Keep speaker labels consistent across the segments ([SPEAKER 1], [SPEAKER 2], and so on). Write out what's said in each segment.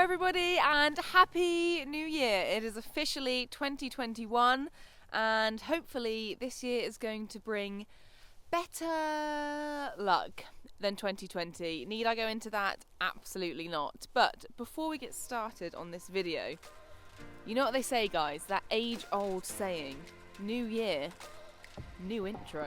[SPEAKER 1] everybody and Happy New Year. It is officially 2021 and hopefully this year is going to bring better luck than 2020. Need I go into that? Absolutely not. But before we get started on this video, you know what they say, guys, that age-old saying, new year, new intro.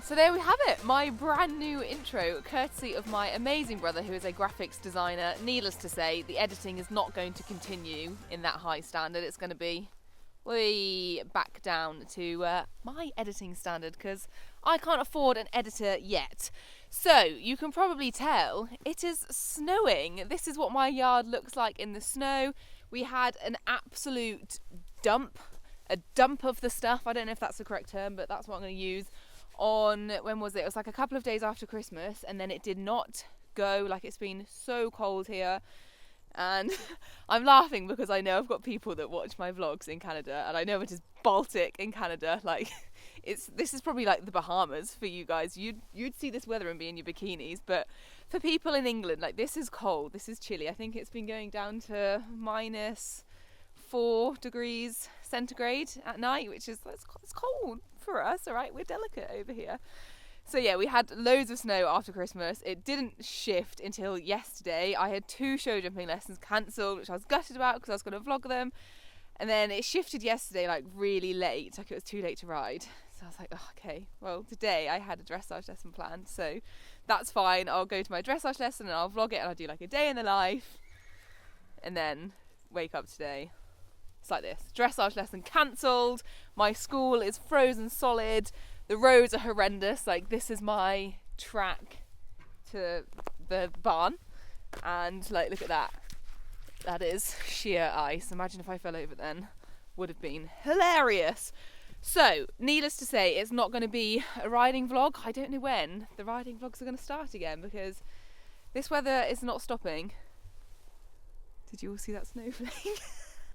[SPEAKER 1] So there we have it, my brand new intro, courtesy of my amazing brother who is a graphics designer. Needless to say, the editing is not going to continue in that high standard. It's going to be way back down to my editing standard because I can't afford an editor yet. So you can probably tell it is snowing. This is what my yard looks like in the snow. We had an absolute dump of the stuff. I don't know if that's the correct term, but that's what I'm going to use. On, when was it? It was like a couple of days after Christmas, and then it did not go. Like, it's been so cold here, and I'm laughing because I know I've got people that watch my vlogs in Canada, and I know it is Baltic in Canada. Like, this is probably like the Bahamas for you guys. You'd see this weather and be in your bikinis, but for people in England, like, this is cold, this is chilly. I think it's been going down to -4 degrees centigrade at night, which is it's cold for us, all right? We're delicate over here. So yeah, we had loads of snow after Christmas. It didn't shift until yesterday. I had 2 show jumping lessons cancelled, which I was gutted about because I was going to vlog them. And then it shifted yesterday, like really late, like it was too late to ride. So I was like, oh, okay, well, today I had a dressage lesson planned, so that's fine. I'll go to my dressage lesson and I'll vlog it, and I'll do like a day in the life and then wake up today. It's like this, dressage lesson cancelled, my school is frozen solid, the roads are horrendous, like this is my track to the barn, and like look at that, that is sheer ice. Imagine if I fell over then, would have been hilarious. So, needless to say, it's not going to be a riding vlog. I don't know when the riding vlogs are going to start again because this weather is not stopping. Did you all see that snowflake?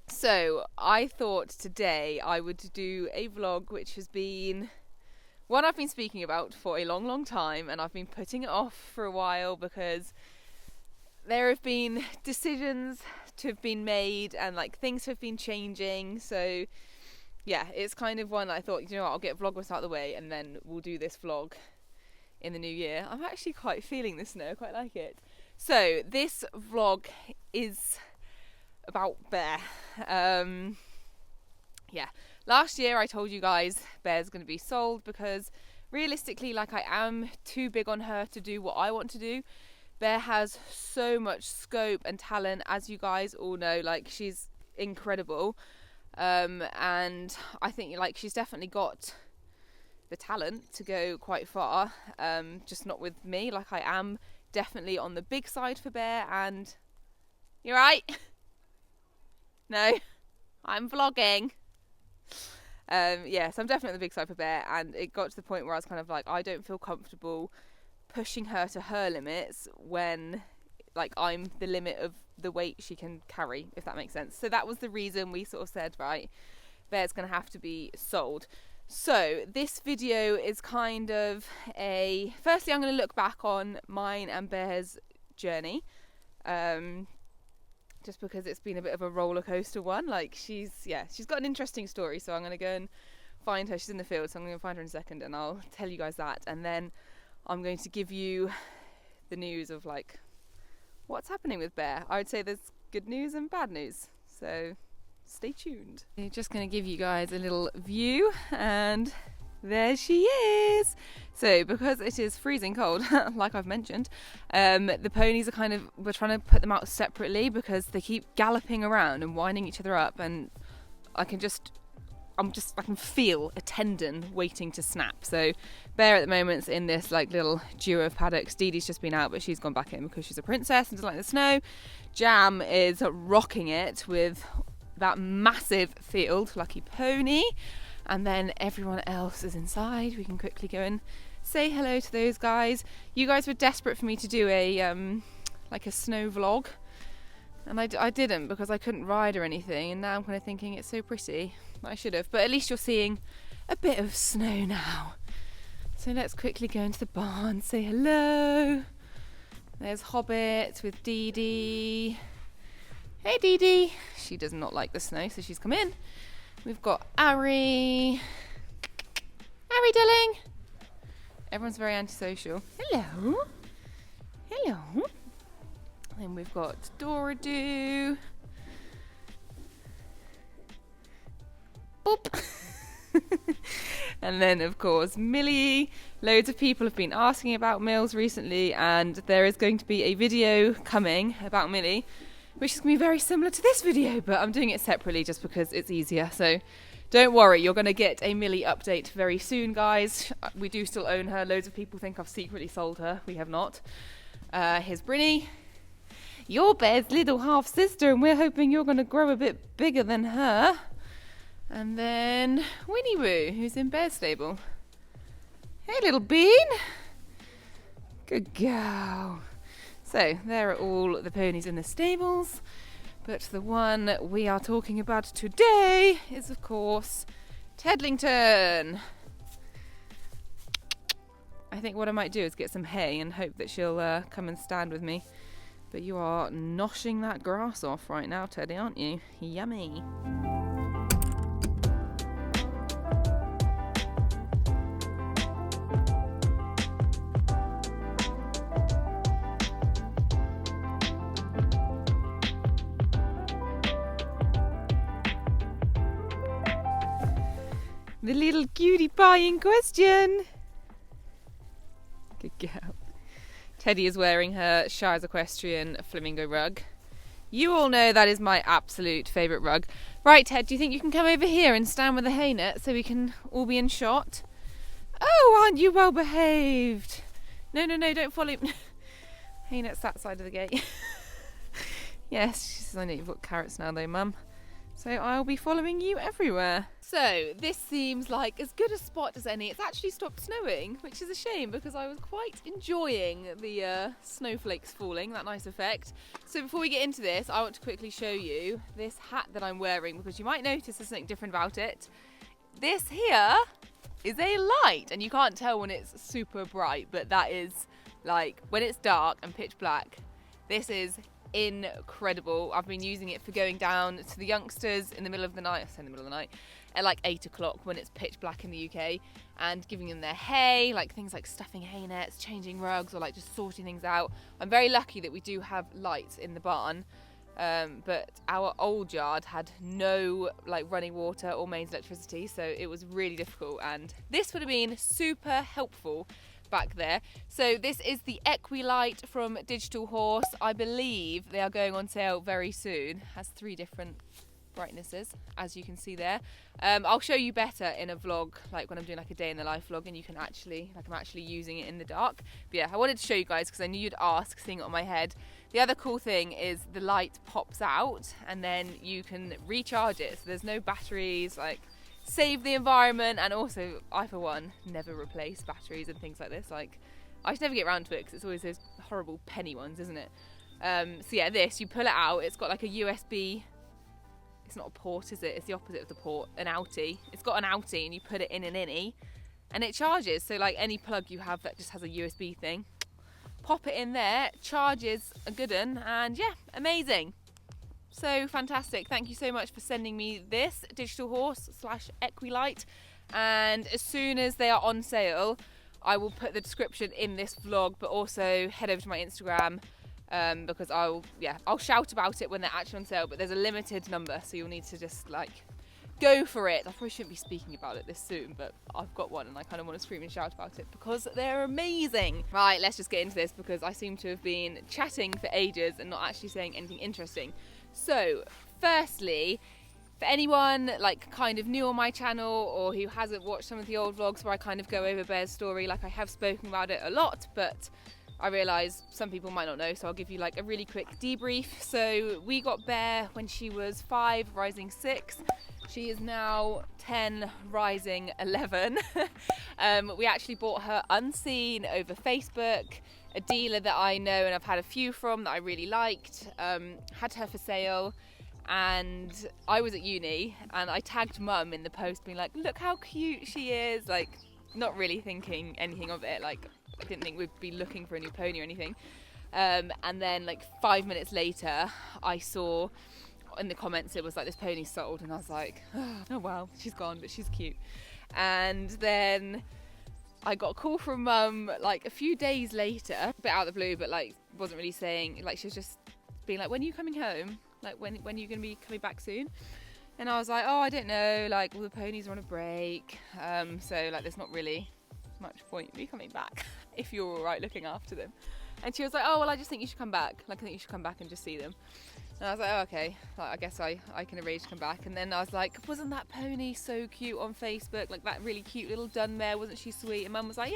[SPEAKER 1] So I thought today I would do a vlog which has been one I've been speaking about for a long time, and I've been putting it off for a while because there have been decisions to have been made and like things have been changing. So yeah, it's kind of one I thought, you know what, I'll get Vlogmas out of the way and then we'll do this vlog in the new year. I'm actually quite feeling the snow, quite like it. So this vlog is about Bear. Yeah, last year I told you guys Bear's going to be sold because realistically, like, I am too big on her to do what I want to do. Bear has so much scope and talent, as you guys all know. Like, she's incredible, and I think like she's definitely got the talent to go quite far, just not with me. Like, I am definitely on the big side for Bear, and you're right. No, I'm vlogging. Yeah, so I'm definitely on the big side for Bear, and it got to the point where I was kind of like, I don't feel comfortable pushing her to her limits when like I'm the limit of the weight she can carry, if that makes sense. So that was the reason we sort of said, right, Bear's going to have to be sold. So this video is kind of firstly I'm going to look back on mine and Bear's journey. Just because it's been a bit of a roller coaster one. Like, she's got an interesting story, so I'm going to go and find her. She's in the field, so I'm going to find her in a second and I'll tell you guys that, and then I'm going to give you the news of like what's happening with Bear. I would say there's good news and bad news, so stay tuned. I'm just going to give you guys a little view, and there she is. So because it is freezing cold, like I've mentioned, the ponies are we're trying to put them out separately because they keep galloping around and winding each other up, and I can feel a tendon waiting to snap. So Bear at the moment's in this like little duo of paddocks. Dee Dee's just been out, but she's gone back in because she's a princess and doesn't like the snow. Jam is rocking it with that massive field, Lucky Pony. And then everyone else is inside. We can quickly go and say hello to those guys. You guys were desperate for me to do a like a snow vlog, and I didn't because I couldn't ride or anything, and now I'm kind of thinking it's so pretty. I should have, but at least you're seeing a bit of snow now. So let's quickly go into the barn, say hello. There's Hobbit with Dee Dee. Hey Dee Dee. She does not like the snow, so she's come in. We've got Ari. Ari, darling. Everyone's very antisocial. Hello. Hello. Then we've got Dora Doo. Boop. And then, of course, Millie. Loads of people have been asking about Mills recently, and there is going to be a video coming about Millie, which is going to be very similar to this video, but I'm doing it separately just because it's easier. So don't worry, you're going to get a Millie update very soon, guys. We do still own her. Loads of people think I've secretly sold her. We have not. Here's Brinny. You're Bear's little half-sister, and we're hoping you're going to grow a bit bigger than her. And then Winnie Woo, who's in Bear's stable. Hey, little Bean. Good girl. So, there are all the ponies in the stables. But the one we are talking about today is, of course, Tedlington. I think what I might do is get some hay and hope that she'll come and stand with me. But you are noshing that grass off right now, Teddy, aren't you? Yummy. The little cutie pie in question. Good girl. Teddy is wearing her Shire's Equestrian flamingo rug. You all know that is my absolute favourite rug. Right, Ted, do you think you can come over here and stand with the hay net so we can all be in shot? Oh, aren't you well behaved? No, don't follow me. Hay net's that side of the gate. Yes, she says, I know you've got carrots now though, Mum. So I'll be following you everywhere. So this seems like as good a spot as any. It's actually stopped snowing, which is a shame because I was quite enjoying the snowflakes falling, that nice effect. So before we get into this, I want to quickly show you this hat that I'm wearing because you might notice there's something different about it. This here is a light, and you can't tell when it's super bright, but that is like when it's dark and pitch black. This is incredible. I've been using it for going down to the youngsters in the middle of the night, I say in the middle of the night, at like 8 o'clock when it's pitch black in the UK, and giving them their hay, like things like stuffing hay nets, changing rugs, or like just sorting things out. I'm very lucky that we do have lights in the barn, but our old yard had no like running water or mains electricity, so it was really difficult, and this would have been super helpful back there. So this is the Equilite from Digital Horse. I believe they are going on sale very soon. Has 3 different brightnesses, as you can see there. I'll show you better in a vlog, like when I'm doing like a day in the life vlog, and you can actually, like I'm actually using it in the dark. But yeah, I wanted to show you guys because I knew you'd ask, seeing it on my head. The other cool thing is the light pops out and then you can recharge it. So there's no batteries, like save the environment, and also I for one never replace batteries and things like this. Like I just never get around to it because it's always those horrible penny ones, isn't it? So yeah, this, you pull it out, it's got like a USB, it's not a port, is it? It's the opposite of the port, an outie. It's got an outie and you put it in an innie and it charges. So like any plug you have that just has a USB thing, pop it in there, charges a good one, and yeah, amazing. So fantastic. Thank you so much for sending me this Digital Horse / Equilite, and as soon as they are on sale I will put the description in this vlog, but also head over to my Instagram because I'll shout about it when they're actually on sale, but there's a limited number, so you'll need to just like go for it. I probably shouldn't be speaking about it this soon, but I've got one and I kind of want to scream and shout about it because they're amazing. Right, let's just get into this because I seem to have been chatting for ages and not actually saying anything interesting. So, firstly, for anyone like kind of new on my channel or who hasn't watched some of the old vlogs where I kind of go over Bear's story, like I have spoken about it a lot, but I realise some people might not know, so I'll give you like a really quick debrief. So we got Bear when she was 5, rising 6. She is now 10, rising 11. We actually bought her unseen over Facebook. A dealer that I know and I've had a few from that I really liked had her for sale, and I was at uni, and I tagged Mum in the post being like, look how cute she is, like not really thinking anything of it, like I didn't think we'd be looking for a new pony or anything. And then like 5 minutes later I saw in the comments it was like, this pony's sold, and I was like, oh wow, she's gone, but she's cute. And then I got a call from Mum like a few days later, a bit out of the blue, but like wasn't really saying, like she was just being like, when are you coming home, like when are you going to be coming back soon? And I was like, oh, I don't know, like all the ponies are on a break, so like there's not really much point in me coming back if you're all right looking after them. And she was like, oh well, I just think you should come back, like I think you should come back and just see them. And I was like, oh, okay, like, I guess I can arrange to come back. And then I was like, wasn't that pony so cute on Facebook, like that really cute little dun mare, wasn't she sweet? And Mum was like,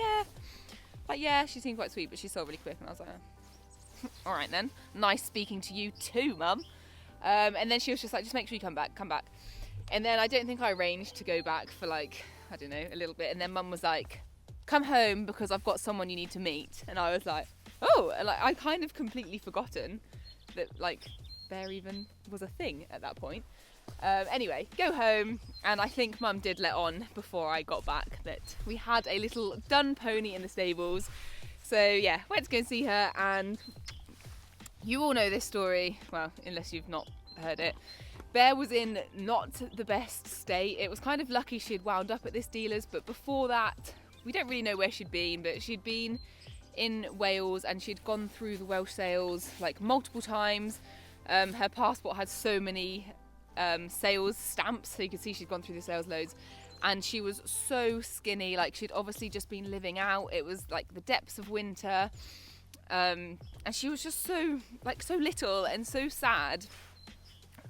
[SPEAKER 1] yeah, she seemed quite sweet, but she sold really quick. And I was like, oh. All right then, nice speaking to you too, Mum. And then she was just like, just make sure you come back. And then I don't think I arranged to go back for like, I don't know, a little bit. And then Mum was like, come home because I've got someone you need to meet. And I was like, oh, and like I kind of completely forgotten that like there even was a thing at that point. Anyway, go home, and I think Mum did let on before I got back that we had a little dun pony in the stables. So yeah, went to go and see her, and you all know this story, well, unless you've not heard it. Bear was in not the best state. It was kind of lucky she'd wound up at this dealer's, but before that, we don't really know where she'd been, but she'd been in Wales and she'd gone through the Welsh sales like multiple times. Her passport had so many sales stamps, so you could see she'd gone through the sales loads, and she was so skinny, like she'd obviously just been living out. It was like the depths of winter, and she was just so little and so sad,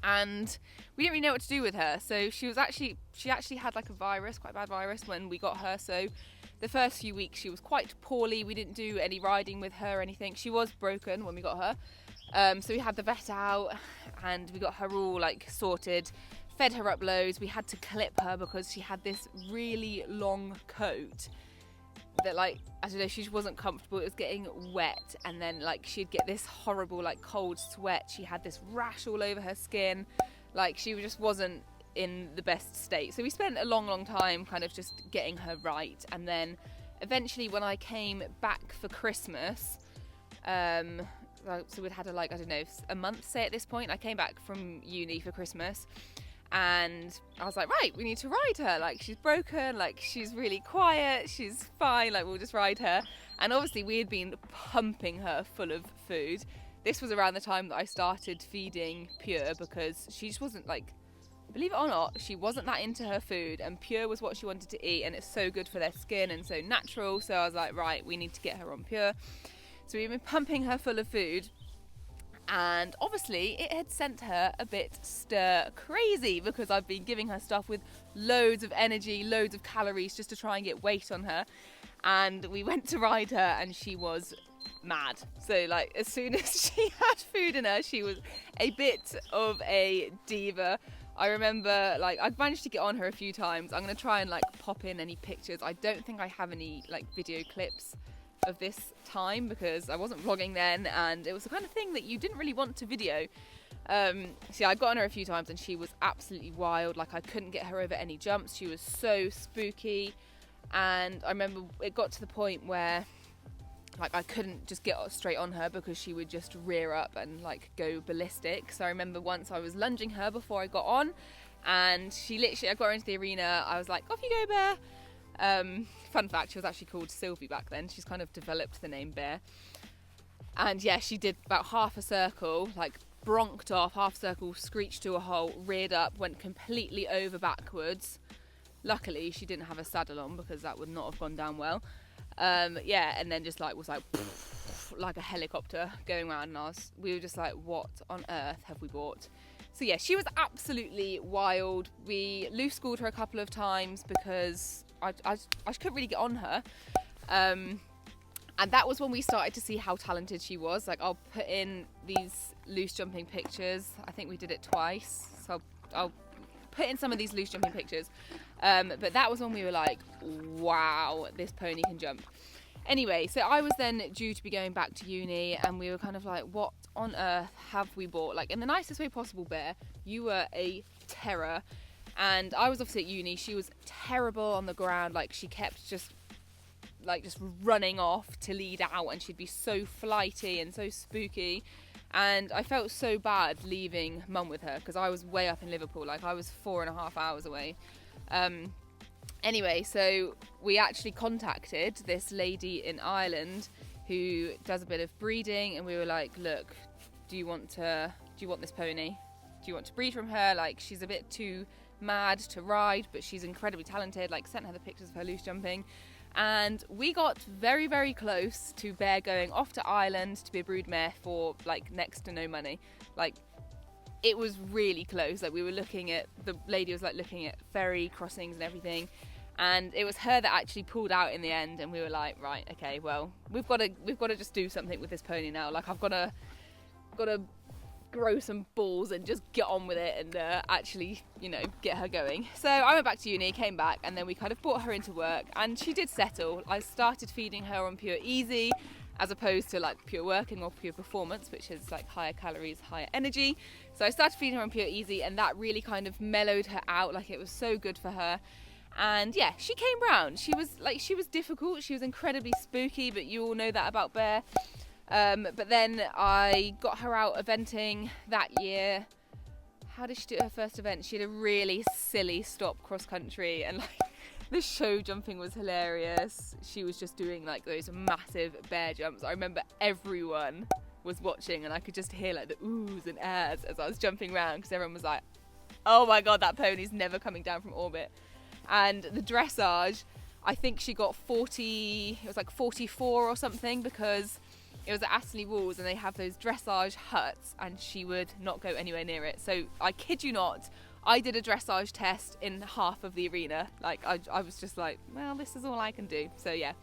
[SPEAKER 1] and we didn't really know what to do with her. So she actually had like a virus, quite a bad virus, when we got her. So the first few weeks she was quite poorly. We didn't do any riding with her or anything. She was broken when we got her. So we had the vet out and we got her all like sorted, fed her up loads. We had to clip her because she had this really long coat that, like, I don't know, she just wasn't comfortable. It was getting wet, and then like she'd get this horrible like cold sweat. She had this rash all over her skin. Like she just wasn't in the best state. So we spent a long time kind of just getting her right, and then eventually when I came back for Christmas, so we'd had like, I don't know, a month say at this point. I came back from uni for Christmas, and I was like, right, we need to ride her. Like she's broken, like she's really quiet, she's fine, like we'll just ride her. And obviously we had been pumping her full of food. This was around the time that I started feeding Pure, because she just wasn't, like, believe it or not, she wasn't that into her food, and Pure was what she wanted to eat, and it's so good for their skin and so natural. So I was like, right, we need to get her on Pure. So we've been pumping her full of food, and obviously it had sent her a bit stir crazy, because I've been giving her stuff with loads of energy, loads of calories, just to try and get weight on her. And we went to ride her and she was mad. So like as soon as she had food in her, she was a bit of a diva. I remember, like, I'd managed to get on her a few times. I'm going to try and like pop in any pictures. I don't think I have any like video clips of this time, because I wasn't vlogging then, and it was the kind of thing that you didn't really want to video. So yeah, I got on her a few times and she was absolutely wild. Like I couldn't get her over any jumps. She was so spooky, and I remember it got to the point where like I couldn't just get straight on her because she would just rear up and like go ballistic. So I remember once I was lunging her before I got on, and she literally, I got her into the arena, I was like, off you go, Bear. Fun fact, she was actually called Sylvie back then. She's kind of developed the name Bear. And yeah, she did about half a circle, like bronked off, half a circle, screeched to a halt, reared up, went completely over backwards. Luckily, she didn't have a saddle on, because that would not have gone down well. Yeah, and then just like was like a helicopter going around, and we were just like, what on earth have we bought? So yeah, she was absolutely wild. We loose schooled her a couple of times because I couldn't really get on her. And that was when we started to see how talented she was. Like I'll put in these loose jumping pictures. I think we did it twice. So I'll put in some of these loose jumping pictures. But that was when we were like, wow, this pony can jump. Anyway, so I was then due to be going back to uni, and we were kind of like, what on earth have we bought? Like, in the nicest way possible, Bear, you were a terror. And I was obviously at uni. She was terrible on the ground. Like, she kept just running off to lead out, and she'd be so flighty and so spooky. And I felt so bad leaving Mum with her, because I was way up in Liverpool. Like, I was 4.5 hours away. Anyway, so we actually contacted this lady in Ireland who does a bit of breeding, and we were like, look, do you want this pony? Do you want to breed from her? Like, she's a bit too mad to ride, but she's incredibly talented. Like, sent her the pictures of her loose jumping. And we got very, very close to Bear going off to Ireland to be a broodmare for like next to no money. Like, it was really close. Like, we were the lady was like looking at ferry crossings and everything, and it was her that actually pulled out in the end. And we were like, right, okay, well, we've got to just do something with this pony now. Like, I've got to grow some balls and just get on with it and actually, get her going. So I went back to uni, came back, and then we kind of brought her into work, and she did settle. I started feeding her on Pure Easy as opposed to like Pure Working or Pure Performance, which is like higher calories, higher energy. So I started feeding her on Pure Easy, and that really kind of mellowed her out. Like, it was so good for her. And yeah, she came round. She was difficult. She was incredibly spooky, but you all know that about Bear. But then I got her out eventing that year. How did she do her first event? She had a really silly stop cross country, and like, the show jumping was hilarious. She was just doing like those massive bear jumps. I remember everyone was watching, and I could just hear like the oohs and ahs as I was jumping around, because everyone was like, oh my god, that pony's never coming down from orbit. And the dressage, I think she got 44 or something, because it was at Astley Walls, and they have those dressage huts, and she would not go anywhere near it. So I kid you not, I did a dressage test in half of the arena. Like, I was just like, well, this is all I can do. So yeah,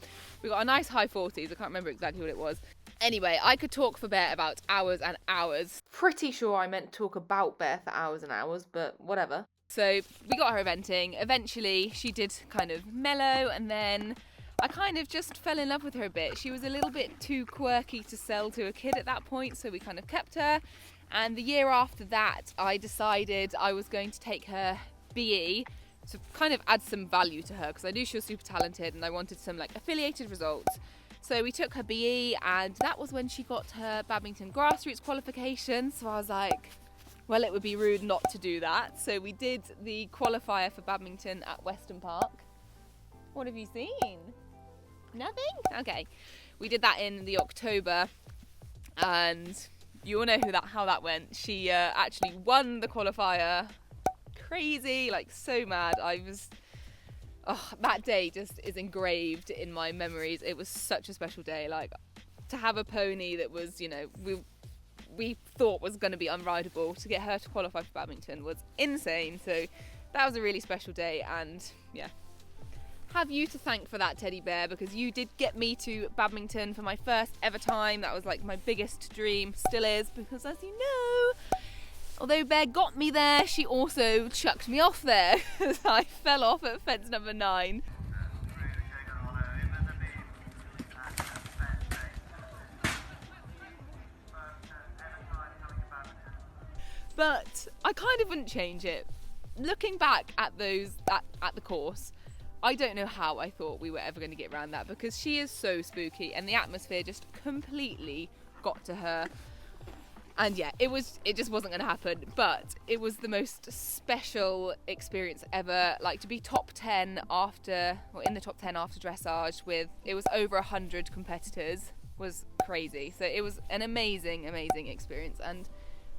[SPEAKER 1] we got a nice high 40s. I can't remember exactly what it was. Anyway, I could talk for Bear about hours and hours. Pretty sure I meant to talk about Bear for hours and hours, but whatever. So we got her eventing. Eventually she did kind of mellow, and then I kind of just fell in love with her a bit. She was a little bit too quirky to sell to a kid at that point, so we kind of kept her. And the year after that, I decided I was going to take her BE to kind of add some value to her, because I knew she was super talented and I wanted some like affiliated results. So we took her BE, and that was when she got her badminton grassroots qualification. So I was like, well, it would be rude not to do that. So we did the qualifier for badminton at Weston Park. What have you seen? Nothing? Okay. We did that in the October, and you all know how that went. She actually won the qualifier. Crazy, like so mad. That day just is engraved in my memories. It was such a special day. Like, to have a pony that was, we thought was going to be unrideable, to get her to qualify for badminton was insane. So that was a really special day, and yeah. Have you to thank for that, teddy bear, because you did get me to badminton for my first ever time. That was like my biggest dream, still is, because as you know, although Bear got me there, she also chucked me off there. I fell off at fence number 9. But I kind of wouldn't change it. Looking back at the course, I don't know how I thought we were ever going to get around that, because she is so spooky, and the atmosphere just completely got to her. And yeah, it just wasn't going to happen, but it was the most special experience ever. Like, to be in the top 10 after dressage it was over 100 competitors was crazy. So it was an amazing experience, and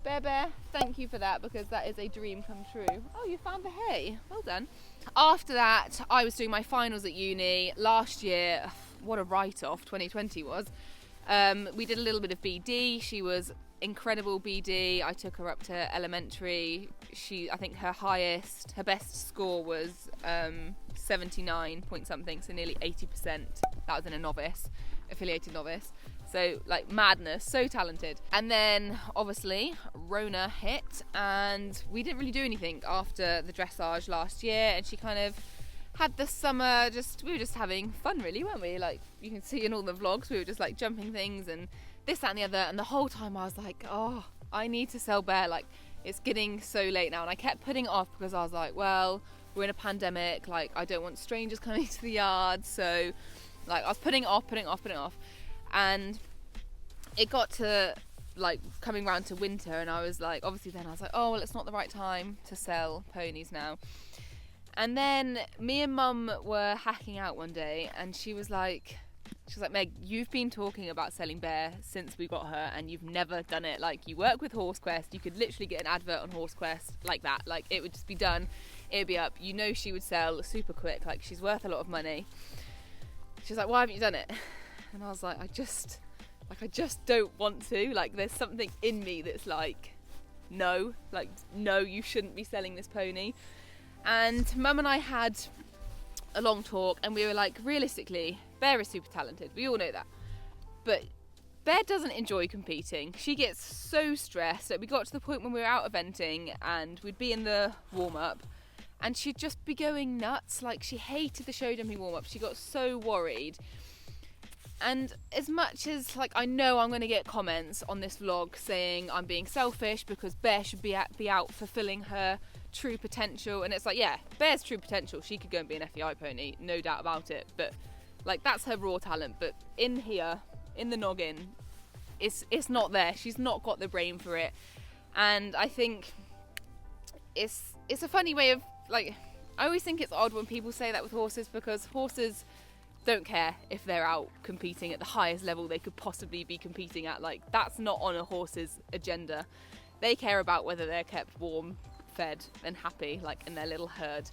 [SPEAKER 1] Bear, thank you for that, because that is a dream come true. Oh, you found the hay. Well done. After that, I was doing my finals at uni. Last year, what a write-off 2020 was. We did a little bit of BD. She was incredible BD. I took her up to elementary. I think her best score was 79 point something, so nearly 80%. That was in a affiliated novice. So, like, madness, so talented. And then, obviously, Rona hit, and we didn't really do anything after the dressage last year, and she kind of had the summer, we were just having fun, really, weren't we? Like, you can see in all the vlogs, we were just, like, jumping things and this, that and the other. And the whole time I was like, oh, I need to sell Bear. Like, it's getting so late now. And I kept putting it off because I was like, well, we're in a pandemic. Like, I don't want strangers coming to the yard. So, like, I was putting it off. And it got to, like, coming round to winter. And I was like, obviously then I was like, oh, well, it's not the right time to sell ponies now. And then me and Mum were hacking out one day, and she was like, Meg, you've been talking about selling Bear since we got her, and you've never done it. Like, you work with HorseQuest, you could literally get an advert on HorseQuest like that. Like, it would just be done, it would be up. You know she would sell super quick. Like, she's worth a lot of money. She's like, why haven't you done it? And I was like, I just don't want to. Like, there's something in me that's like, no, you shouldn't be selling this pony. And Mum and I had a long talk, and we were like, realistically, Bear is super talented, we all know that, but Bear doesn't enjoy competing. She gets so stressed that we got to the point when we were out eventing and we'd be in the warm-up and she'd just be going nuts. Like, she hated the show jumping warm-up. She got so worried. And as much as, like, I know I'm going to get comments on this vlog saying I'm being selfish because Bear should be out fulfilling her true potential, and it's like, yeah, Bear's true potential, she could go and be an FEI pony, no doubt about it, but like, that's her raw talent. But in here, in the noggin, it's not there. She's not got the brain for it. And I think it's a funny way of, like, I always think it's odd when people say that with horses, because horses don't care if they're out competing at the highest level they could possibly be competing at. Like, that's not on a horse's agenda. They care about whether they're kept warm, fed and happy, like in their little herd.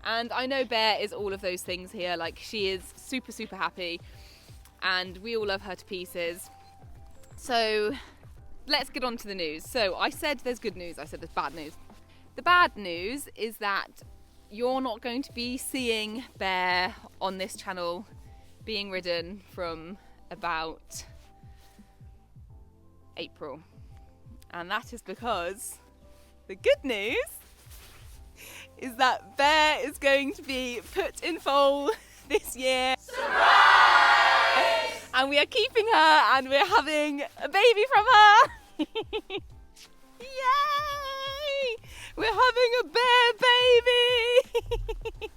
[SPEAKER 1] And I know Bear is all of those things here. Like, she is super, super happy and we all love her to pieces. So let's get on to the news. So I said there's good news, I said there's bad news. The bad news is that you're not going to be seeing Bear on this channel being ridden from about April. And that is because the good news is that Bear is going to be put in foal this year. Surprise! And we are keeping her and we're having a baby from her. Yay! We're having a Bear baby.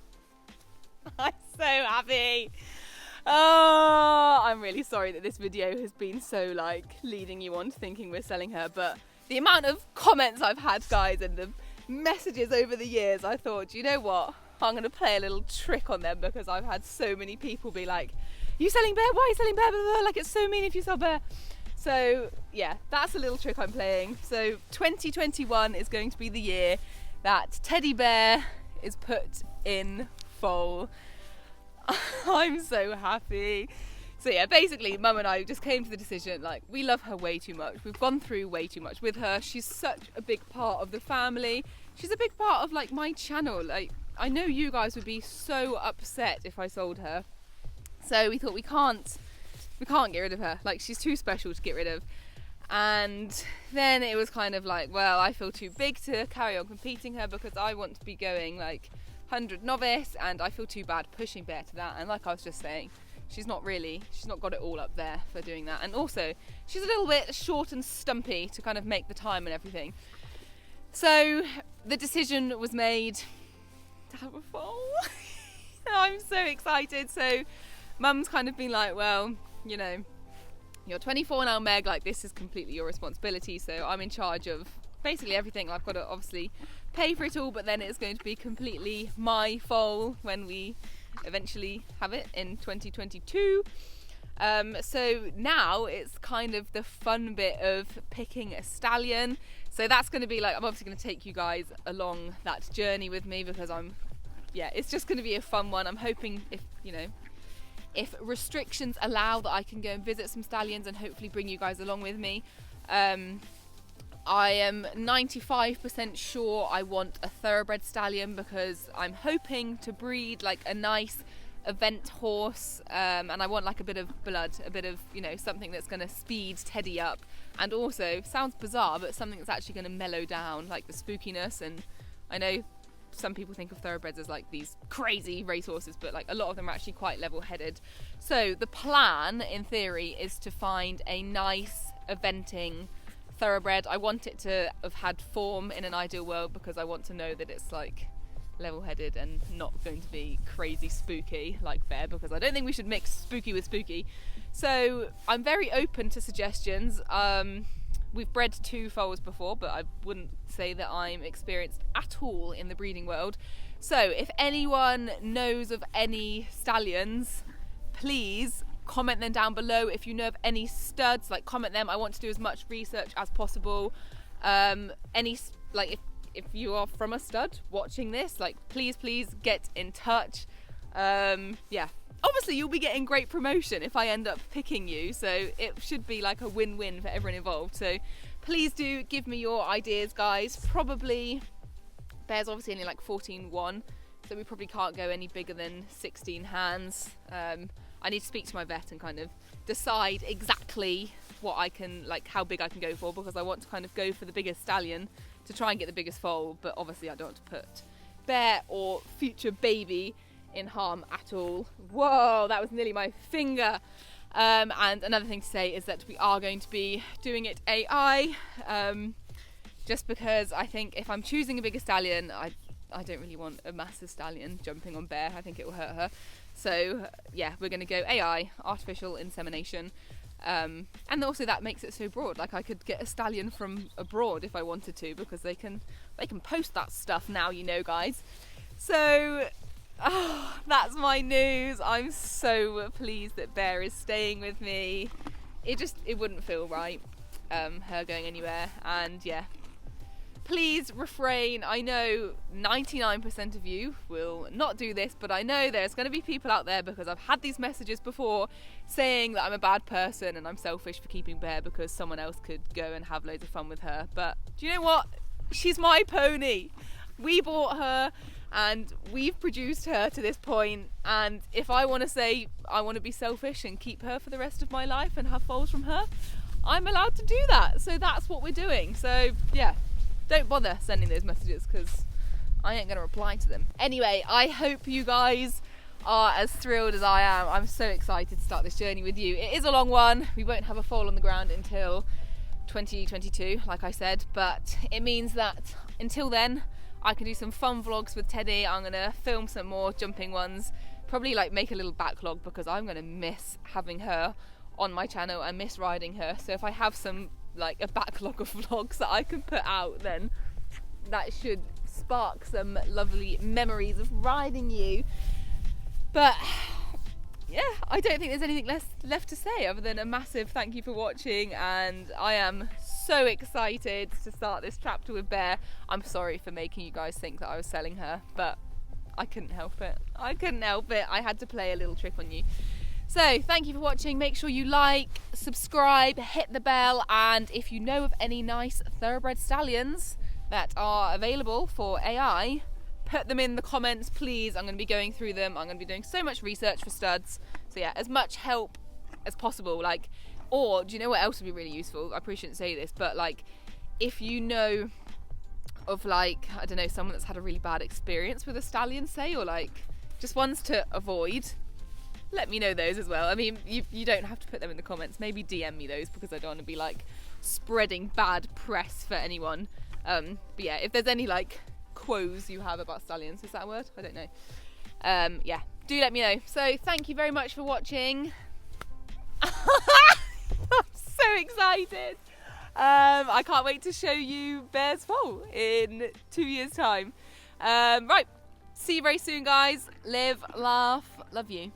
[SPEAKER 1] I'm so happy. Oh, I'm really sorry that this video has been so, like, leading you on to thinking we're selling her, but the amount of comments I've had, guys, and the messages over the years, I thought, you know what, I'm going to play a little trick on them, because I've had so many people be like, you selling Bear? Why are you selling Bear? Blah, blah, blah. Like, it's so mean if you sell Bear. So yeah, that's a little trick I'm playing. So 2021 is going to be the year that Teddy Bear is put in foal. I'm so happy. So yeah, basically Mum and I just came to the decision, like, we love her way too much. We've gone through way too much with her. She's such a big part of the family. She's a big part of, like, my channel. Like, I know you guys would be so upset if I sold her. So we thought we can't get rid of her. Like, she's too special to get rid of. And then it was kind of like, well, I feel too big to carry on competing her, because I want to be going like 100 novice, and I feel too bad pushing Bear to that. And like I was just saying, she's not got it all up there for doing that. And also, she's a little bit short and stumpy to kind of make the time and everything. So the decision was made to have a foal. I'm so excited. So Mum's kind of been like, well, you know, you're 24 now, Meg, like, this is completely your responsibility, so I'm in charge of basically everything. I've got to obviously pay for it all, but then it's going to be completely my foal when we eventually have it in 2022. So now it's kind of the fun bit of picking a stallion. So that's going to be like, I'm obviously going to take you guys along that journey with me, because it's just going to be a fun one. I'm hoping, if restrictions allow, that I can go and visit some stallions and hopefully bring you guys along with me. I am 95% sure I want a thoroughbred stallion, because I'm hoping to breed like a nice event horse, and I want like a bit of blood, a bit of, something that's going to speed Teddy up, and also, sounds bizarre, but something that's actually going to mellow down like the spookiness. And I know some people think of thoroughbreds as like these crazy racehorses, but like a lot of them are actually quite level-headed. So the plan, in theory, is to find a nice eventing thoroughbred. I want it to have had form in an ideal world, because I want to know that it's like level-headed and not going to be crazy spooky like Bear, because I don't think we should mix spooky with spooky. So I'm very open to suggestions. We've bred 2 foals before, but I wouldn't say that I'm experienced at all in the breeding world. So if anyone knows of any stallions, please comment them down below. If you know of any studs, like, comment them. I want to do as much research as possible. If you are from a stud watching this, like, please get in touch. Yeah, obviously you'll be getting great promotion if I end up picking you, so it should be like a win-win for everyone involved. So please do give me your ideas, guys. Probably Bear's obviously only like 14-1, so we probably can't go any bigger than 16 hands. I need to speak to my vet and kind of decide exactly what I can, like, how big I can go for, because I want to kind of go for the biggest stallion to try and get the biggest foal, but obviously I don't want to put Bear or future baby in harm at all. Whoa, that was nearly my finger. And another thing to say is that we are going to be doing it AI, just because I think if I'm choosing a bigger stallion, I don't really want a massive stallion jumping on Bear. I think it will hurt her. So yeah, we're going to go AI, artificial insemination. And also that makes it so broad. Like, I could get a stallion from abroad if I wanted to, because they can post that stuff now, you know, guys. So that's my news. I'm so pleased that Bear is staying with me. It wouldn't feel right, her going anywhere. And yeah, please refrain. I know 99% of you will not do this, but I know there's going to be people out there, because I've had these messages before saying that I'm a bad person and I'm selfish for keeping Bear because someone else could go and have loads of fun with her. But do you know what? She's my pony. We bought her and we've produced her to this point, and if I want to say I want to be selfish and keep her for the rest of my life and have foals from her, I'm allowed to do that. So that's what we're doing. So yeah, don't bother sending those messages, because I ain't going to reply to them. Anyway, I hope you guys are as thrilled as I am. I'm so excited to start this journey with you. It is a long one. We won't have a foal on the ground until 2022, like I said, but it means that until then I can do some fun vlogs with Teddy. I'm going to film some more jumping ones, probably like make a little backlog, because I'm going to miss having her on my channel. I miss riding her. So if I have some, like, a backlog of vlogs that I can put out, then that should spark some lovely memories of riding you. But yeah, I don't think there's anything left to say other than a massive thank you for watching, and I am so excited to start this chapter with Bear. I'm sorry for making you guys think that I was selling her, but I couldn't help it. I had to play a little trick on you. So thank you for watching. Make sure you like, subscribe, hit the bell, and if you know of any nice thoroughbred stallions that are available for AI, put them in the comments, please. I'm going to be going through them. I'm going to be doing so much research for studs. So yeah, as much help as possible. Like, or do you know what else would be really useful? I probably shouldn't say this, but like, if you know of, like, I don't know, someone that's had a really bad experience with a stallion, say, or like just ones to avoid, let me know those as well. I mean, you don't have to put them in the comments. Maybe DM me those, because I don't want to be like spreading bad press for anyone. But yeah, if there's any like quos you have about stallions, is that a word? I don't know. Yeah, do let me know. So thank you very much for watching. I'm so excited. I can't wait to show you Bear's foal in 2 years' time. Right, see you very soon, guys. Live, laugh, love you.